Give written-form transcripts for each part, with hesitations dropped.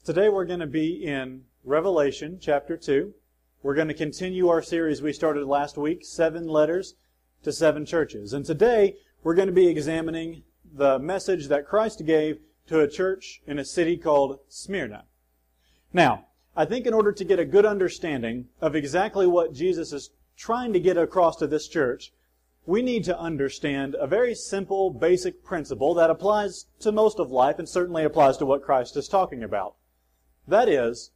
Today we're going to be in Revelation chapter 2. We're going to continue our series we started last week, 7 letters to 7 churches. And today we're going to be examining the message that Christ gave to a church in a city called Smyrna. Now, I think in order to get a good understanding of exactly what Jesus is trying to get across to this church, we need to understand a very simple, basic principle that applies to most of life and certainly applies to what Christ is talking about. That is,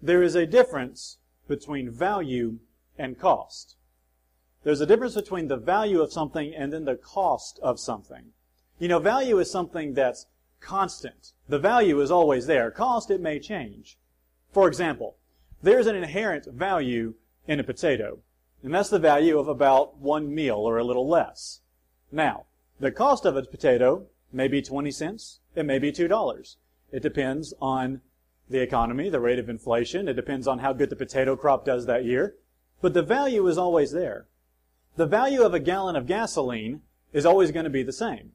there is a difference between value and cost. There's a difference between the value of something and then the cost of something. You know, value is something that's constant. The value is always there. Cost, it may change. For example, there's an inherent value in a potato, and that's the value of about 1 meal or a little less. Now, the cost of a potato may be 20 cents, it may be $2. It depends on the economy, the rate of inflation. It depends on how good the potato crop does that year. But the value is always there. The value of a gallon of gasoline is always going to be the same.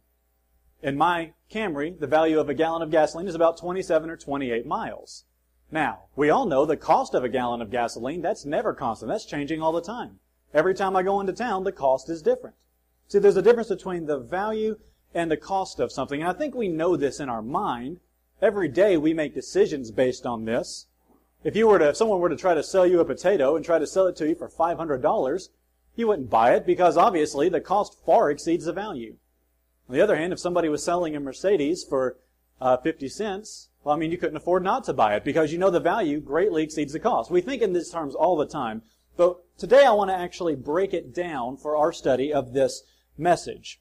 In my Camry, the value of a gallon of gasoline is about 27 or 28 miles. Now, we all know the cost of a gallon of gasoline, that's never constant. That's changing all the time. Every time I go into town, the cost is different. See, there's a difference between the value and the cost of something. And I think we know this in our mind. Every day we make decisions based on this. If someone were to try to sell you a potato and try to sell it to you for $500, you wouldn't buy it because obviously the cost far exceeds the value. On the other hand, if somebody was selling a Mercedes for 50 cents, well, you couldn't afford not to buy it because you know the value greatly exceeds the cost. We think in these terms all the time, but today I want to actually break it down for our study of this message.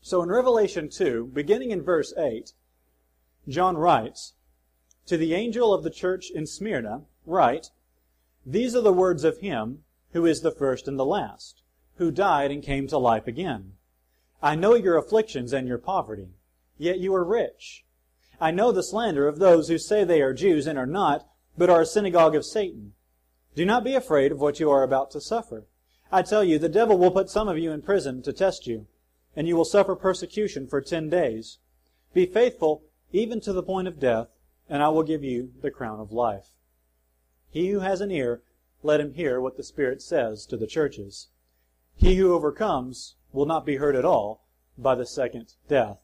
So in Revelation 2, beginning in verse 8, John writes, "To the angel of the church in Smyrna, write, These are the words of him who is the first and the last, who died and came to life again. I know your afflictions and your poverty, yet you are rich. I know the slander of those who say they are Jews and are not, but are a synagogue of Satan. Do not be afraid of what you are about to suffer. I tell you, the devil will put some of you in prison to test you, and you will suffer persecution for 10 days. Be faithful even to the point of death, and I will give you the crown of life. He who has an ear, let him hear what the Spirit says to the churches. He who overcomes will not be hurt at all by the second death."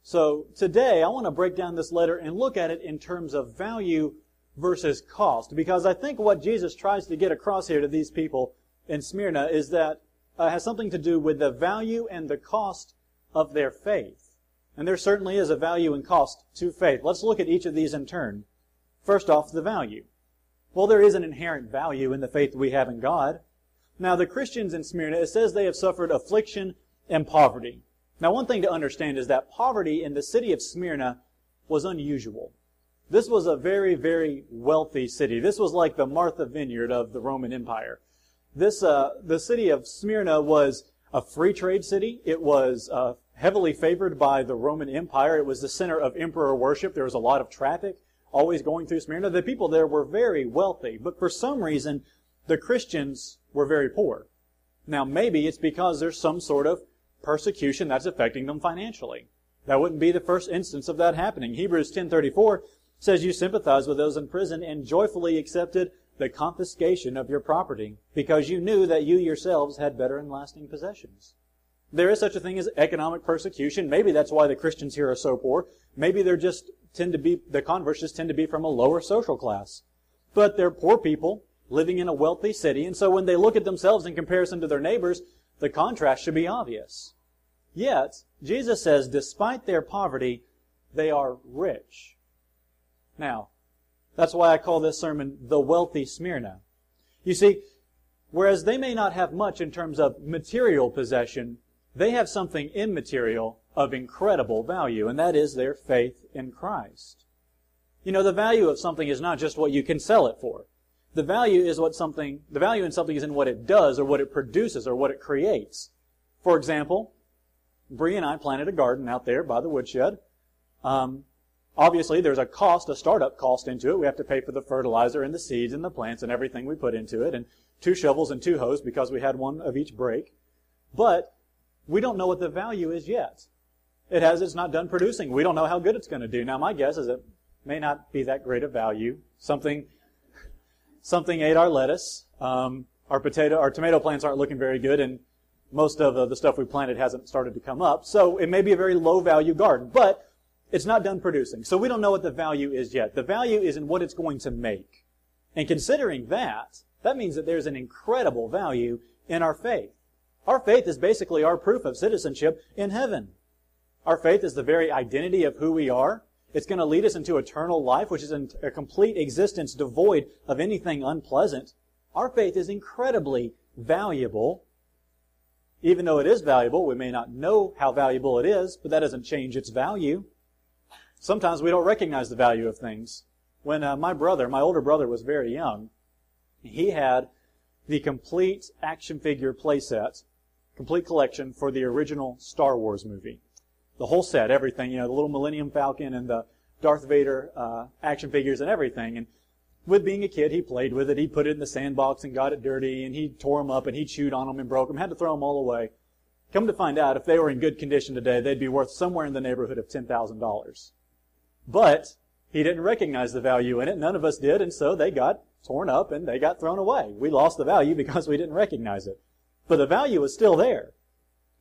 So today I want to break down this letter and look at it in terms of value versus cost, because I think what Jesus tries to get across here to these people in Smyrna is that has something to do with the value and the cost of their faith. And there certainly is a value and cost to faith. Let's look at each of these in turn. First off, the value. Well, there is an inherent value in the faith we have in God. Now, the Christians in Smyrna, it says they have suffered affliction and poverty. Now, one thing to understand is that poverty in the city of Smyrna was unusual. This was a very, very wealthy city. This was like the Martha Vineyard of the Roman Empire. The city of Smyrna was a free trade city. It was heavily favored by the Roman Empire. It was the center of emperor worship. There was a lot of traffic always going through Smyrna. The people there were very wealthy, but for some reason, the Christians were very poor. Now, maybe it's because there's some sort of persecution that's affecting them financially. That wouldn't be the first instance of that happening. Hebrews 10:34 says, "You sympathize with those in prison and joyfully accepted the confiscation of your property, because you knew that you yourselves had better and lasting possessions." There is such a thing as economic persecution. Maybe that's why the Christians here are so poor. Maybe the converts just tend to be from a lower social class. But they're poor people living in a wealthy city, and so when they look at themselves in comparison to their neighbors, the contrast should be obvious. Yet, Jesus says, despite their poverty, they are rich. Now, that's why I call this sermon, The Wealthy Smyrna. You see, whereas they may not have much in terms of material possession, they have something immaterial of incredible value, and that is their faith in Christ. You know, the value of something is not just what you can sell it for. The value in something is in what it does or what it produces or what it creates. For example, Bree and I planted a garden out there by the woodshed. Obviously, there's a startup cost into it. We have to pay for the fertilizer and the seeds and the plants and everything we put into it, and 2 shovels and 2 hoes because we had one of each break. But we don't know what the value is yet. It's not done producing. We don't know how good it's going to do. Now, my guess is that may not be that great of value. Something ate our lettuce. Our tomato plants aren't looking very good, and most of the stuff we planted hasn't started to come up. So it may be a very low value garden, but it's not done producing. So we don't know what the value is yet. The value is in what it's going to make. And considering that means that there's an incredible value in our faith. Our faith is basically our proof of citizenship in heaven. Our faith is the very identity of who we are. It's going to lead us into eternal life, which is a complete existence devoid of anything unpleasant. Our faith is incredibly valuable. Even though it is valuable, we may not know how valuable it is, but that doesn't change its value. Sometimes we don't recognize the value of things. When my older brother was very young, he had the complete action figure playset, complete collection for the original Star Wars movie. The whole set, everything, the little Millennium Falcon and the Darth Vader action figures and everything. And with being a kid, he played with it. He put it in the sandbox and got it dirty, and he tore them up, and he chewed on them and broke them, had to throw them all away. Come to find out, if they were in good condition today, they'd be worth somewhere in the neighborhood of $10,000. But he didn't recognize the value in it. None of us did, and so they got torn up and they got thrown away. We lost the value because we didn't recognize it. But the value is still there.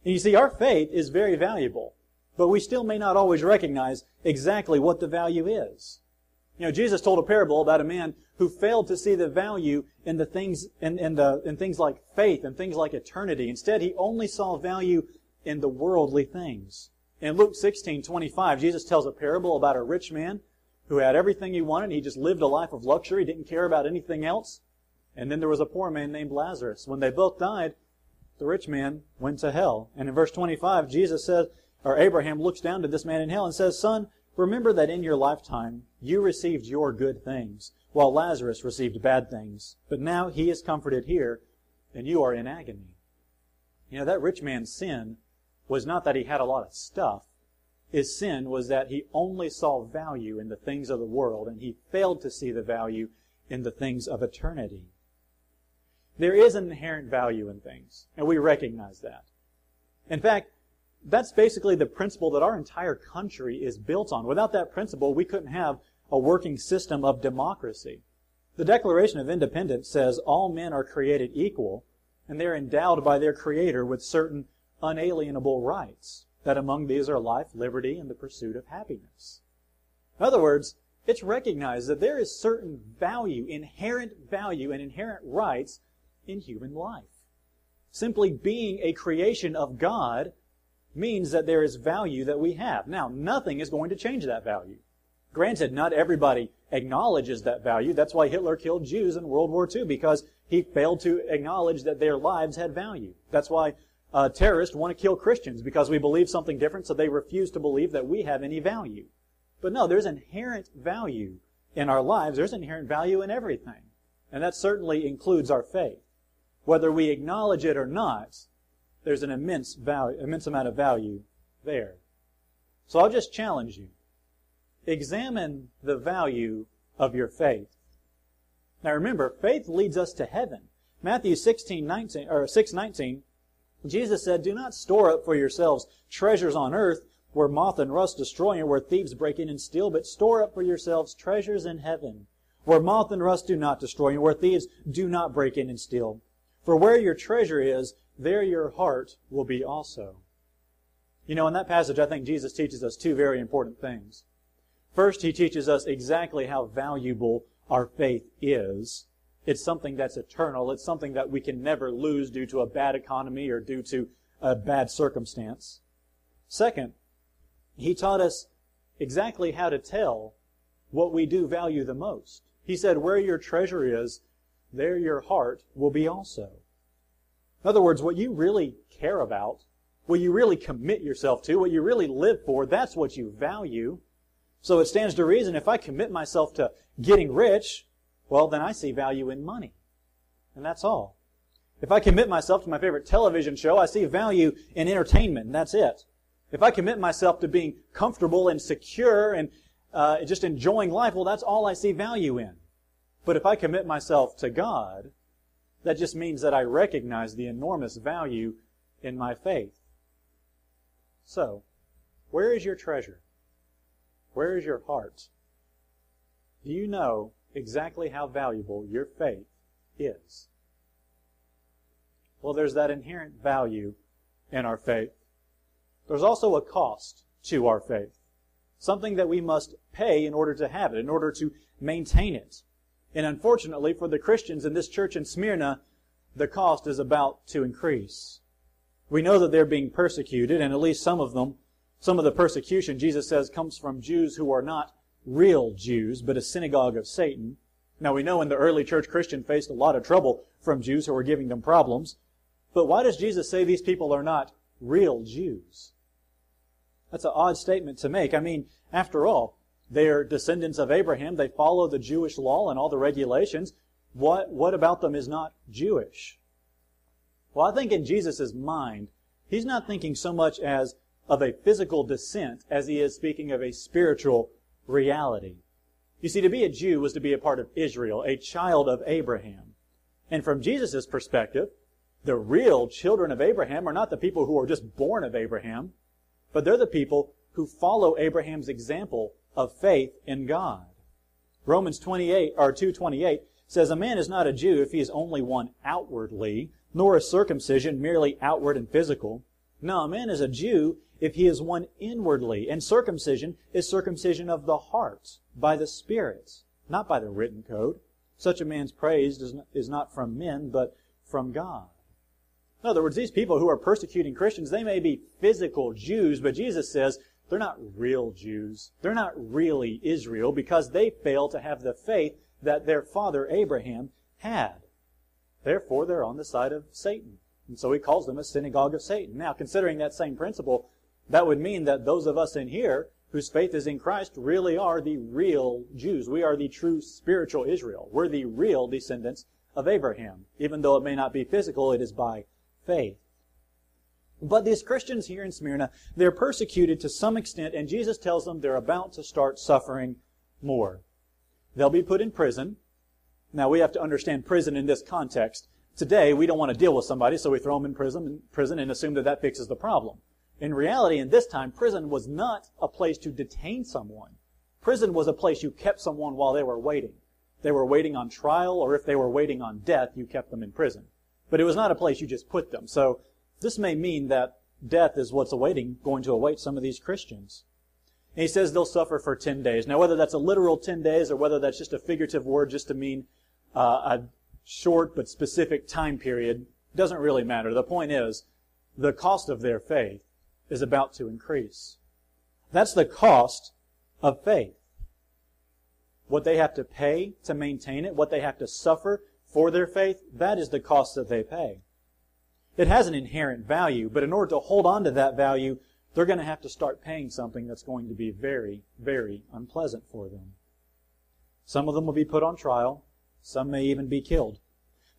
And you see, our faith is very valuable, but we still may not always recognize exactly what the value is. Jesus told a parable about a man who failed to see the value in the things in things like faith and things like eternity. Instead, he only saw value in the worldly things. In Luke 16:25, Jesus tells a parable about a rich man who had everything he wanted. He just lived a life of luxury, didn't care about anything else. And then there was a poor man named Lazarus. When they both died, the rich man went to hell. And in verse 25, Abraham looks down to this man in hell and says, "Son, remember that in your lifetime you received your good things, while Lazarus received bad things. But now he is comforted here, and you are in agony." That rich man's sin was not that he had a lot of stuff. His sin was that he only saw value in the things of the world, and he failed to see the value in the things of eternity. There is an inherent value in things, and we recognize that. In fact, that's basically the principle that our entire country is built on. Without that principle, we couldn't have a working system of democracy. The Declaration of Independence says all men are created equal, and they're endowed by their Creator with certain unalienable rights, that among these are life, liberty, and the pursuit of happiness. In other words, it's recognized that there is certain value, inherent rights in human life. Simply being a creation of God means that there is value that we have. Now, nothing is going to change that value. Granted, not everybody acknowledges that value. That's why Hitler killed Jews in World War II, because he failed to acknowledge that their lives had value. That's why terrorists want to kill Christians, because we believe something different, so they refuse to believe that we have any value. But no, there's inherent value in our lives. There's inherent value in everything. And that certainly includes our faith. Whether we acknowledge it or not, there's an immense amount of value there. So I'll just challenge you. Examine the value of your faith. Now remember, faith leads us to heaven. Matthew 6:19, Jesus said, "Do not store up for yourselves treasures on earth, where moth and rust destroy and where thieves break in and steal, but store up for yourselves treasures in heaven, where moth and rust do not destroy and where thieves do not break in and steal. For where your treasure is, there your heart will be also." In that passage, I think Jesus teaches us two very important things. First, he teaches us exactly how valuable our faith is. It's something that's eternal. It's something that we can never lose due to a bad economy or due to a bad circumstance. Second, he taught us exactly how to tell what we do value the most. He said, "Where your treasure is, there your heart will be also." In other words, what you really care about, what you really commit yourself to, what you really live for, that's what you value. So it stands to reason, if I commit myself to getting rich, well, then I see value in money. And that's all. If I commit myself to my favorite television show, I see value in entertainment, and that's it. If I commit myself to being comfortable and secure and just enjoying life, well, that's all I see value in. But if I commit myself to God, that just means that I recognize the enormous value in my faith. So, where is your treasure? Where is your heart? Do you know exactly how valuable your faith is? Well, there's that inherent value in our faith. There's also a cost to our faith. Something that we must pay in order to have it, in order to maintain it. And unfortunately, for the Christians in this church in Smyrna, the cost is about to increase. We know that they're being persecuted, and at least some of the persecution, Jesus says, comes from Jews who are not real Jews, but a synagogue of Satan. Now we know in the early church, Christian faced a lot of trouble from Jews who were giving them problems. But why does Jesus say these people are not real Jews? That's an odd statement to make. I mean, after all, they're descendants of Abraham. They follow the Jewish law and all the regulations. What about them is not Jewish? Well, I think in Jesus' mind, He's not thinking so much as of a physical descent as He is speaking of a spiritual reality. You see, to be a Jew was to be a part of Israel, a child of Abraham. And from Jesus' perspective, the real children of Abraham are not the people who are just born of Abraham, but they're the people who follow Abraham's example of faith in God. Romans 2:28 says, "A man is not a Jew if he is only one outwardly, nor is circumcision merely outward and physical. No, a man is a Jew if he is one inwardly, and circumcision is circumcision of the heart, by the Spirit, not by the written code. Such a man's praise is not from men, but from God." In other words, these people who are persecuting Christians, they may be physical Jews, but Jesus says they're not real Jews. They're not really Israel because they fail to have the faith that their father Abraham had. Therefore, they're on the side of Satan. And so He calls them a synagogue of Satan. Now, considering that same principle, that would mean that those of us in here whose faith is in Christ really are the real Jews. We are the true spiritual Israel. We're the real descendants of Abraham. Even though it may not be physical, it is by faith. But these Christians here in Smyrna, they're persecuted to some extent, and Jesus tells them they're about to start suffering more. They'll be put in prison. Now, we have to understand prison in this context. Today, we don't want to deal with somebody, so we throw them in prison and assume that fixes the problem. In reality, in this time, prison was not a place to detain someone. Prison was a place you kept someone while they were waiting. They were waiting on trial, or if they were waiting on death, you kept them in prison. But it was not a place you just put them. So this may mean that death is what's going to await some of these Christians. And He says they'll suffer for 10 days. Now, whether that's a literal 10 days or whether that's just a figurative word just to mean a short but specific time period, doesn't really matter. The point is, the cost of their faith is about to increase. That's the cost of faith. What they have to pay to maintain it, what they have to suffer for their faith, that is the cost that they pay. It has an inherent value, but in order to hold on to that value, they're going to have to start paying something that's going to be very, very unpleasant for them. Some of them will be put on trial. Some may even be killed.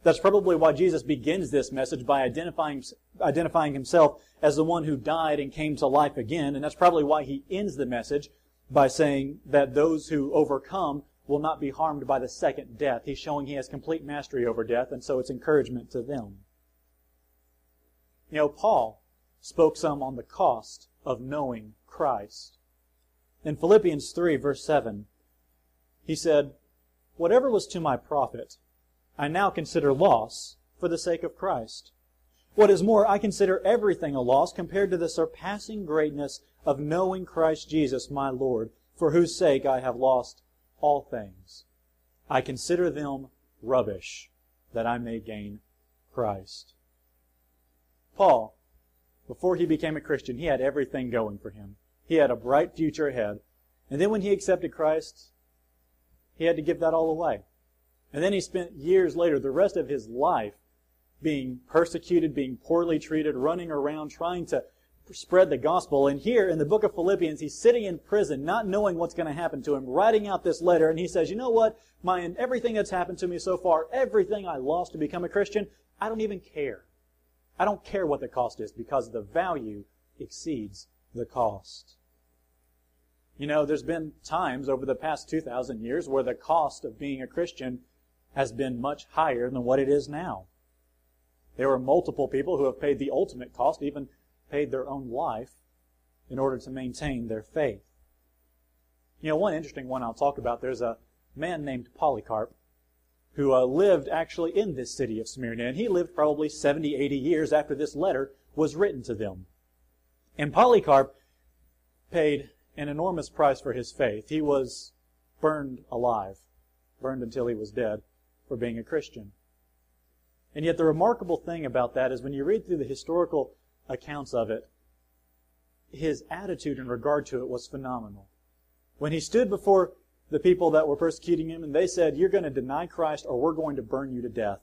That's probably why Jesus begins this message by identifying Himself as the one who died and came to life again. And that's probably why He ends the message by saying that those who overcome will not be harmed by the second death. He's showing He has complete mastery over death, and so it's encouragement to them. You know, Paul spoke some on the cost of knowing Christ. In Philippians 3, verse 7, he said, "Whatever was to my profit, I now consider loss for the sake of Christ. What is more, I consider everything a loss compared to the surpassing greatness of knowing Christ Jesus my Lord, for whose sake I have lost all things. I consider them rubbish, that I may gain Christ." Paul, before he became a Christian, he had everything going for him. He had a bright future ahead. And then when he accepted Christ, he had to give that all away. And then he spent years later, the rest of his life, being persecuted, being poorly treated, running around, trying to spread the gospel. And here in the book of Philippians, he's sitting in prison, not knowing what's going to happen to him, writing out this letter, and he says, you know what? Everything that's happened to me so far, everything I lost to become a Christian, I don't even care. I don't care what the cost is because the value exceeds the cost. You know, there's been times over the past 2,000 years where the cost of being a Christian has been much higher than what it is now. There were multiple people who have paid the ultimate cost, even paid their own life in order to maintain their faith. You know, one interesting one I'll talk about, there's a man named Polycarp who lived actually in this city of Smyrna. And he lived probably 70, 80 years after this letter was written to them. And Polycarp paid an enormous price for his faith. He was burned alive, burned until he was dead for being a Christian. And yet the remarkable thing about that is when you read through the historical accounts of it, his attitude in regard to it was phenomenal. When he stood before the people that were persecuting him and they said, "You're going to deny Christ or we're going to burn you to death,"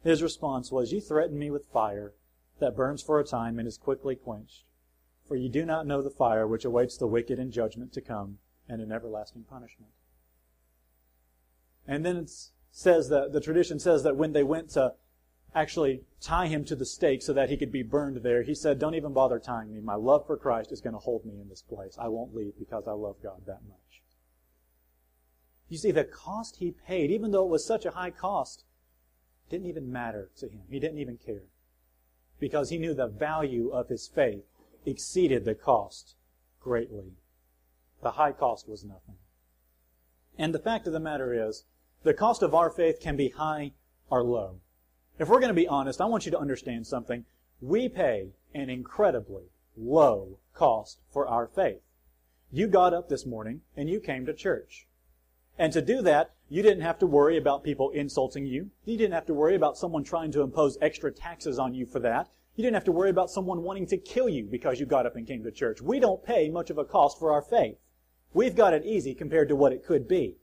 his response was, "You threaten me with fire that burns for a time and is quickly quenched. For you do not know the fire which awaits the wicked in judgment to come and in everlasting punishment." And then it says that the tradition says that when they went to actually tie him to the stake so that he could be burned there, he said, "Don't even bother tying me. My love for Christ is going to hold me in this place. I won't leave because I love God that much." You see, the cost he paid, even though it was such a high cost, didn't even matter to him. He didn't even care. Because he knew the value of his faith exceeded the cost greatly. The high cost was nothing. And the fact of the matter is, the cost of our faith can be high or low. If we're going to be honest, I want you to understand something. We pay an incredibly low cost for our faith. You got up this morning and you came to church. And to do that, you didn't have to worry about people insulting you. You didn't have to worry about someone trying to impose extra taxes on you for that. You didn't have to worry about someone wanting to kill you because you got up and came to church. We don't pay much of a cost for our faith. We've got it easy compared to what it could be.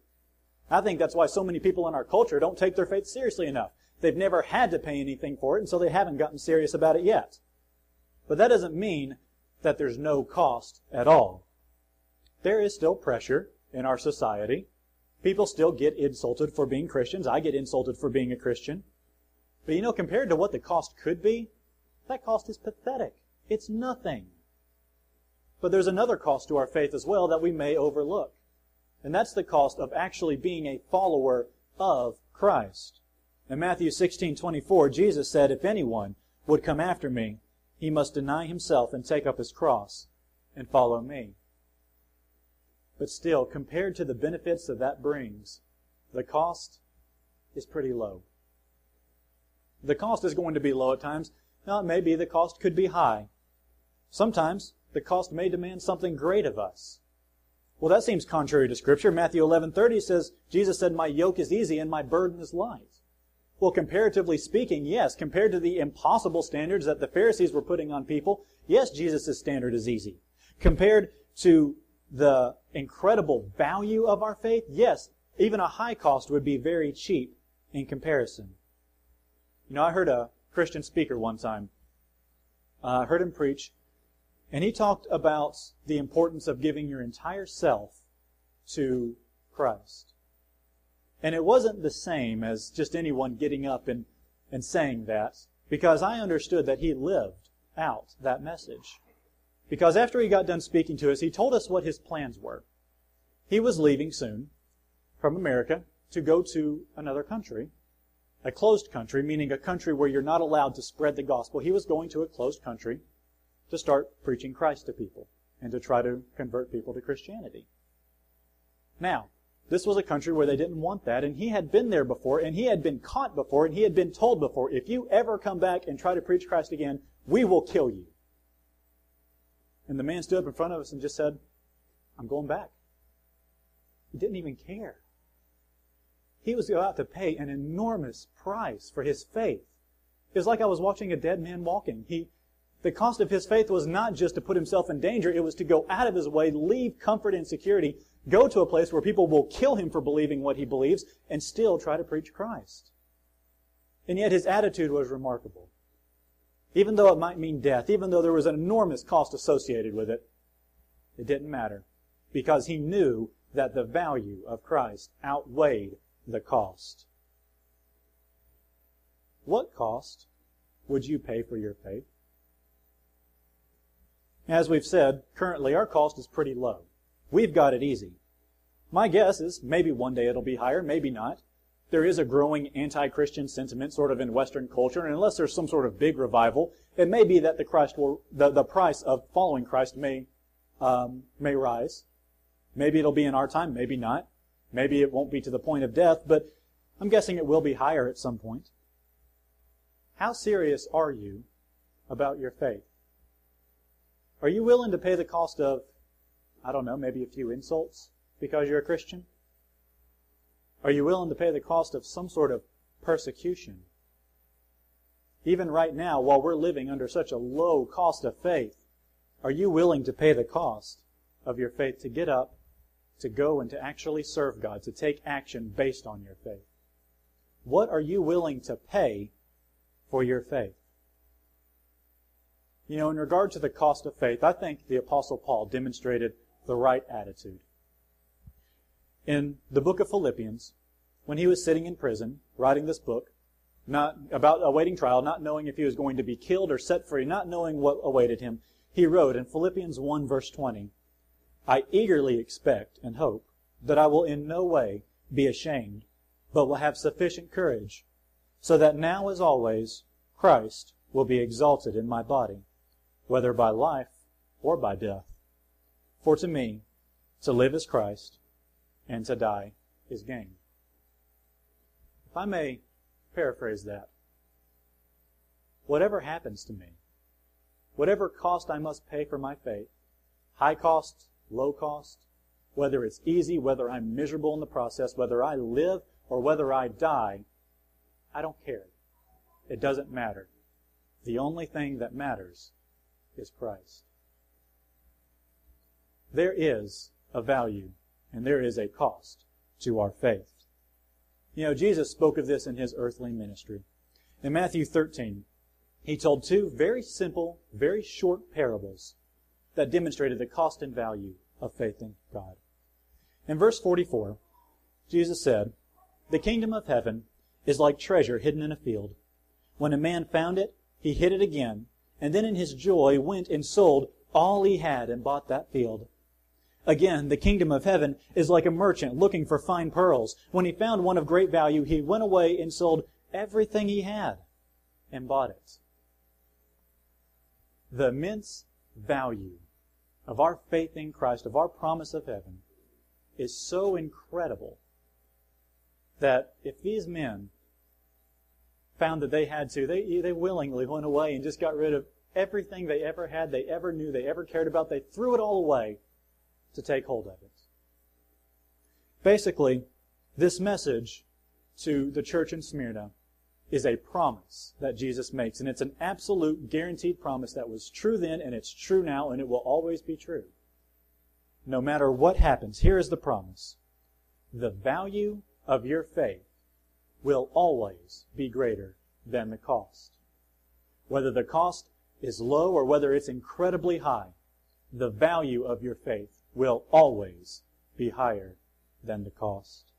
I think that's why so many people in our culture don't take their faith seriously enough. They've never had to pay anything for it, and so they haven't gotten serious about it yet. But that doesn't mean that there's no cost at all. There is still pressure in our society. People still get insulted for being Christians. I get insulted for being a Christian. But you know, compared to what the cost could be, that cost is pathetic. It's nothing. But there's another cost to our faith as well that we may overlook. And that's the cost of actually being a follower of Christ. In Matthew 16:24, Jesus said, "If anyone would come after me, he must deny himself and take up his cross and follow me." But still, compared to the benefits that brings, the cost is pretty low. The cost is going to be low at times. Now, maybe the cost could be high. Sometimes the cost may demand something great of us. Well, that seems contrary to Scripture. Matthew 11:30 says, Jesus said, "My yoke is easy and my burden is light." Well, comparatively speaking, yes, compared to the impossible standards that the Pharisees were putting on people, yes, Jesus' standard is easy. Compared to the incredible value of our faith, yes, even a high cost would be very cheap in comparison. You know, I heard a Christian speaker one time. I heard him preach, and he talked about the importance of giving your entire self to Christ. And it wasn't the same as just anyone getting up and saying that, because I understood that he lived out that message. Because after he got done speaking to us, he told us what his plans were. He was leaving soon from America to go to another country, a closed country, meaning a country where you're not allowed to spread the gospel. He was going to a closed country to start preaching Christ to people and to try to convert people to Christianity. Now, this was a country where they didn't want that, and he had been there before, and he had been caught before, and he had been told before, "If you ever come back and try to preach Christ again, we will kill you." And the man stood up in front of us and just said, "I'm going back." He didn't even care. He was about to pay an enormous price for his faith. It was like I was watching a dead man walking. The cost of his faith was not just to put himself in danger, it was to go out of his way, leave comfort and security, go to a place where people will kill him for believing what he believes, and still try to preach Christ. And yet his attitude was remarkable. Even though it might mean death, even though there was an enormous cost associated with it, it didn't matter, because he knew that the value of Christ outweighed the cost. What cost would you pay for your faith? As we've said, currently our cost is pretty low. We've got it easy. My guess is maybe one day it'll be higher, maybe not. There is a growing anti-Christian sentiment sort of in Western culture, and unless there's some sort of big revival, it may be that the price of following Christ may rise. Maybe it'll be in our time, maybe not. Maybe it won't be to the point of death, but I'm guessing it will be higher at some point. How serious are you about your faith? Are you willing to pay the cost of, I don't know, maybe a few insults because you're a Christian? Are you willing to pay the cost of some sort of persecution? Even right now, while we're living under such a low cost of faith, are you willing to pay the cost of your faith to get up, to go and to actually serve God, to take action based on your faith? What are you willing to pay for your faith? You know, in regard to the cost of faith, I think the Apostle Paul demonstrated the right attitude. In the book of Philippians, when he was sitting in prison, writing this book, not about awaiting trial, not knowing if he was going to be killed or set free, not knowing what awaited him, he wrote in Philippians 1 verse 20, I eagerly expect and hope that I will in no way be ashamed, but will have sufficient courage, so that now as always Christ will be exalted in my body, whether by life or by death. For to me, to live is Christ, and to die is gain. If I may paraphrase that, whatever happens to me, whatever cost I must pay for my faith, high cost, low cost, whether it's easy, whether I'm miserable in the process, whether I live or whether I die, I don't care. It doesn't matter. The only thing that matters is Christ. There is a value and there is a cost to our faith. You know, Jesus spoke of this in his earthly ministry. In Matthew 13, he told two very simple, very short parables that demonstrated the cost and value of faith in God. In verse 44, Jesus said, "The kingdom of heaven is like treasure hidden in a field. When a man found it, he hid it again, and then in his joy went and sold all he had and bought that field. Again, the kingdom of heaven is like a merchant looking for fine pearls. When he found one of great value, he went away and sold everything he had and bought it." The immense value of our faith in Christ, of our promise of heaven, is so incredible that if these men found that they had to, they willingly went away and just got rid of everything they ever had, they ever knew, they ever cared about. They threw it all away to take hold of it. Basically, this message to the church in Smyrna is a promise that Jesus makes, and it's an absolute guaranteed promise that was true then, and it's true now, and it will always be true. No matter what happens, here is the promise. The value of your faith will always be greater than the cost. Whether the cost is low or whether it's incredibly high, the value of your faith will always be higher than the cost.